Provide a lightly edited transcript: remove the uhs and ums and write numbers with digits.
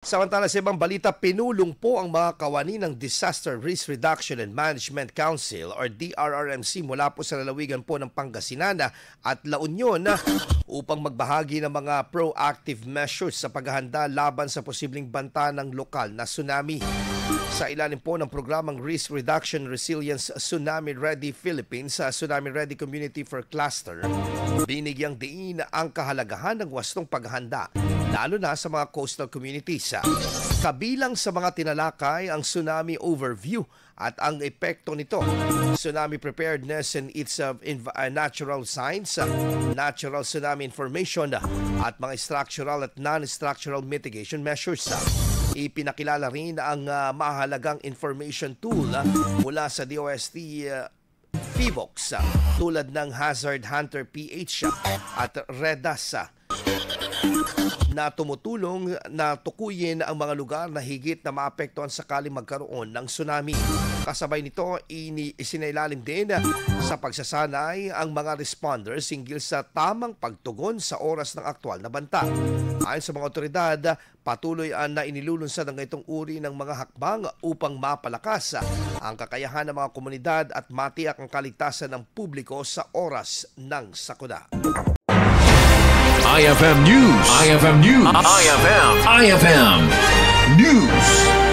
Samantala sa ibang balita, pinulong po ang mga kawani ng Disaster Risk Reduction and Management Council or DRRMC mula po sa lalawigan po ng Pangasinan at La Union upang magbahagi ng mga proactive measures sa paghahanda laban sa posibleng banta ng lokal na tsunami. Sa ilalim po ng programang Risk Reduction Resilience Tsunami Ready Philippines sa Tsunami Ready Community for Cluster, binigyang diin ang kahalagahan ng wastong paghahanda lalo na sa mga coastal communities. Kabilang sa mga tinalakay ang tsunami overview at ang epekto nito, tsunami preparedness and its natural signs, natural tsunami information at mga structural at non-structural mitigation measures. Ipinakilala rin ang mahalagang information tool mula sa DOST PHIVOLCS tulad ng Hazard Hunter PH at REDAS na tumutulong na tukuyin ang mga lugar na higit na maapektuhan sakaling magkaroon ng tsunami. Kasabay nito, isinailalim din sa pagsasanay ang mga responders hinggil sa tamang pagtugon sa oras ng aktwal na banta. Ayon sa mga otoridad, patuloy na inilulunsad ang itong uri ng mga hakbang upang mapalakas ang kakayahan ng mga komunidad at matiyak ang kaligtasan ng publiko sa oras ng sakuna. IFM News. IFM News. IFM News.